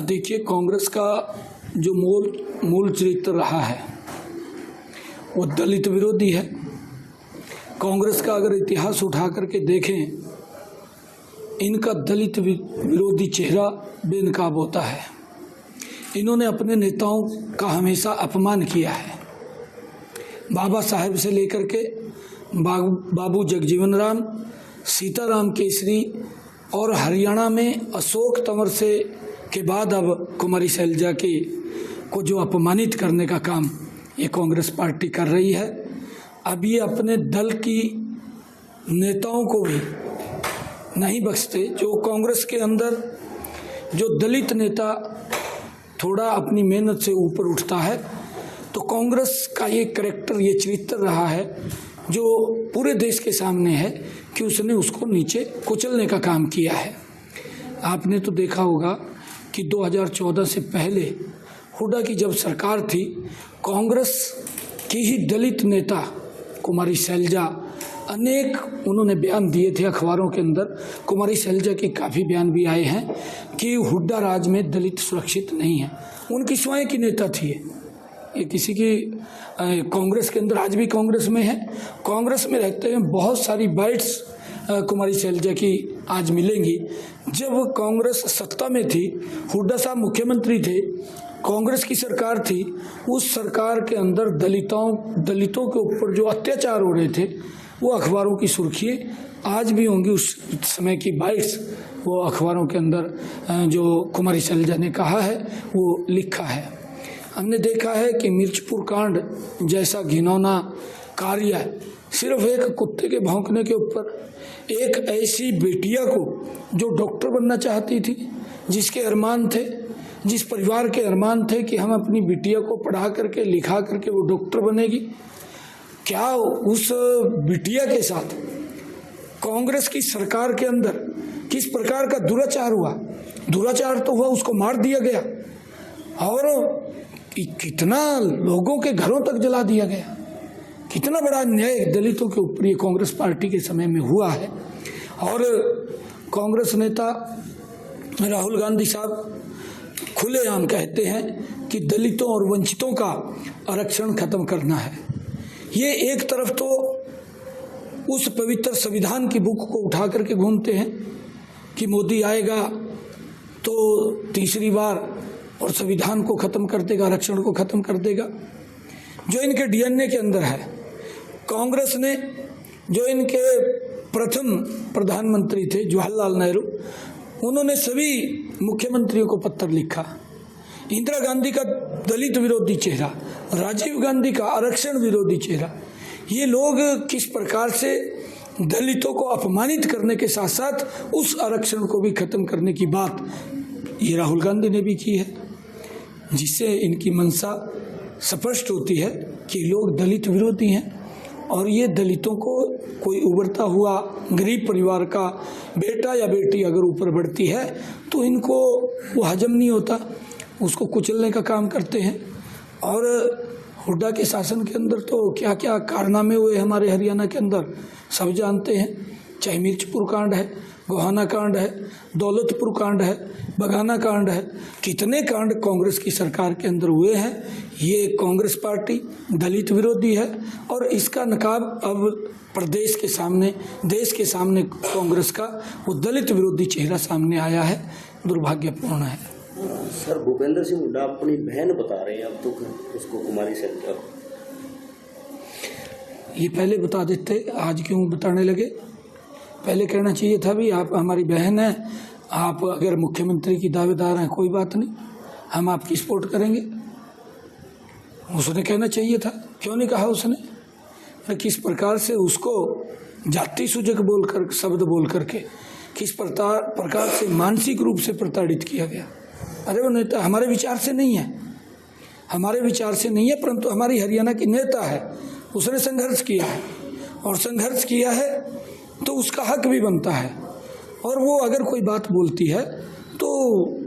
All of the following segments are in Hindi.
देखिए, कांग्रेस का जो मूल चरित्र रहा है वो दलित विरोधी है। कांग्रेस का अगर इतिहास उठा करके देखें, इनका दलित विरोधी चेहरा बेनकाब होता है। इन्होंने अपने नेताओं का हमेशा अपमान किया है। बाबा साहेब से लेकर के बाबू जगजीवन राम, सीताराम केसरी और हरियाणा में अशोक तंवर से के बाद अब कुमारी शैलजा को जो अपमानित करने का काम ये कांग्रेस पार्टी कर रही है। अब ये अपने दल की नेताओं को भी नहीं बख्शते। जो कांग्रेस के अंदर जो दलित नेता थोड़ा अपनी मेहनत से ऊपर उठता है, तो कांग्रेस का ये करैक्टर, ये चरित्र रहा है जो पूरे देश के सामने है कि उसने उसको नीचे कुचलने का काम किया है। आपने तो देखा होगा कि 2014 से पहले हुड्डा की जब सरकार थी, कांग्रेस की ही दलित नेता कुमारी शैलजा अनेक उन्होंने बयान दिए थे अखबारों के अंदर। कुमारी शैलजा के काफ़ी बयान भी आए हैं कि हुड्डा राज में दलित सुरक्षित नहीं है। उनकी स्वयं की नेता थी ये किसी की कांग्रेस के अंदर, आज भी कांग्रेस में है। कांग्रेस में रहते हुए बहुत सारी बाइट्स कुमारी शैलजा की आज मिलेंगी। जब कांग्रेस सत्ता में थी, हुड्डा साहब मुख्यमंत्री थे, कांग्रेस की सरकार थी, उस सरकार के अंदर दलितों के ऊपर जो अत्याचार हो रहे थे वो अखबारों की सुर्खियाँ आज भी होंगी। उस समय की बाइट्स वो अखबारों के अंदर जो कुमारी शैलजा ने कहा है वो लिखा है। हमने देखा है कि मिर्चपुर कांड जैसा घिनौना कार्य सिर्फ एक कुत्ते के भौंकने के ऊपर, एक ऐसी बेटिया को जो डॉक्टर बनना चाहती थी, जिसके अरमान थे, जिस परिवार के अरमान थे कि हम अपनी बिटिया को पढ़ा करके लिखा करके वो डॉक्टर बनेगी, क्या उस बिटिया के साथ कांग्रेस की सरकार के अंदर किस प्रकार का दुराचार हुआ। दुराचार तो हुआ, उसको मार दिया गया और कितना लोगों के घरों तक जला दिया गया। कितना बड़ा अन्याय दलितों के ऊपर ये कांग्रेस पार्टी के समय में हुआ है। और कांग्रेस नेता राहुल गांधी साहब खुलेआम कहते हैं कि दलितों और वंचितों का आरक्षण खत्म करना है। ये एक तरफ तो उस पवित्र संविधान की बुक को उठा करके घूमते हैं कि मोदी आएगा तो तीसरी बार और संविधान को ख़त्म कर देगा, आरक्षण को ख़त्म कर देगा। जो इनके डीएनए के अंदर है, कांग्रेस ने जो इनके प्रथम प्रधानमंत्री थे जवाहरलाल नेहरू, उन्होंने सभी मुख्यमंत्रियों को पत्र लिखा। इंदिरा गांधी का दलित विरोधी चेहरा, राजीव गांधी का आरक्षण विरोधी चेहरा, ये लोग किस प्रकार से दलितों को अपमानित करने के साथ साथ उस आरक्षण को भी खत्म करने की बात ये राहुल गांधी ने भी की है, जिससे इनकी मंशा स्पष्ट होती है कि लोग दलित विरोधी हैं। और ये दलितों को कोई उभरता हुआ गरीब परिवार का बेटा या बेटी अगर ऊपर बढ़ती है तो इनको वो हजम नहीं होता, उसको कुचलने का काम करते हैं। और हुड्डा के शासन के अंदर तो क्या क्या कारनामे हुए हमारे हरियाणा के अंदर सब जानते हैं। चाहे मिर्चपुर कांड है, गोहाना कांड है, दौलतपुर कांड है, बगाना कांड है, कितने कांड कांग्रेस की सरकार के अंदर हुए हैं। ये कांग्रेस पार्टी दलित विरोधी है और इसका नकाब अब प्रदेश के सामने, देश के सामने कांग्रेस का वो दलित विरोधी चेहरा सामने आया है। दुर्भाग्यपूर्ण है। सर, भूपेंद्र सिंह हुड्डा अपनी बहन बता रहे हैं अब तो उसको कुमारी शैलजा। ये पहले बता देते, आज क्यों बताने लगे? पहले कहना चाहिए था भी आप हमारी बहन हैं, आप अगर मुख्यमंत्री की दावेदार हैं कोई बात नहीं, हम आपकी सपोर्ट करेंगे। उसने कहना चाहिए था, क्यों नहीं कहा उसने? किस प्रकार से उसको जाति सूचक बोलकर, शब्द बोल करके किस प्रकार से मानसिक रूप से प्रताड़ित किया गया। अरे वो नेता हमारे विचार से नहीं है, हमारे विचार से नहीं है, परंतु हमारी हरियाणा की नेता है, उसने संघर्ष किया है और संघर्ष किया है तो उसका हक भी बनता है। और वो अगर कोई बात बोलती है तो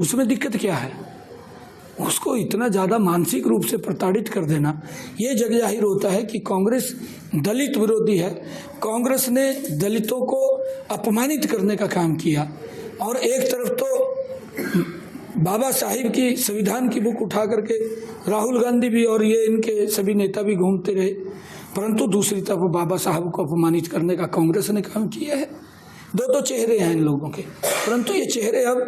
उसमें दिक्कत क्या है? उसको इतना ज़्यादा मानसिक रूप से प्रताड़ित कर देना, ये जग जाहिर होता है कि कांग्रेस दलित विरोधी है। कांग्रेस ने दलितों को अपमानित करने का काम किया और एक तरफ तो बाबा साहिब की संविधान की बुक उठा करके राहुल गांधी भी और ये इनके सभी नेता भी घूमते रहे, परंतु दूसरी तरफ बाबा साहब को अपमानित करने का कांग्रेस ने काम किया है। दो दो चेहरे हैं इन लोगों के, परंतु ये चेहरे अब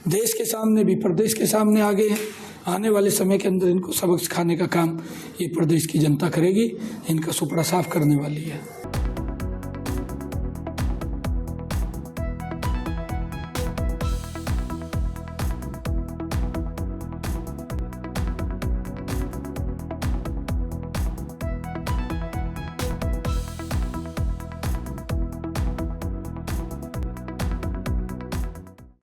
देश के सामने भी प्रदेश के सामने आ गए हैं। आने वाले समय के अंदर इनको सबक सिखाने का काम ये प्रदेश की जनता करेगी, इनका सुपड़ा साफ करने वाली है।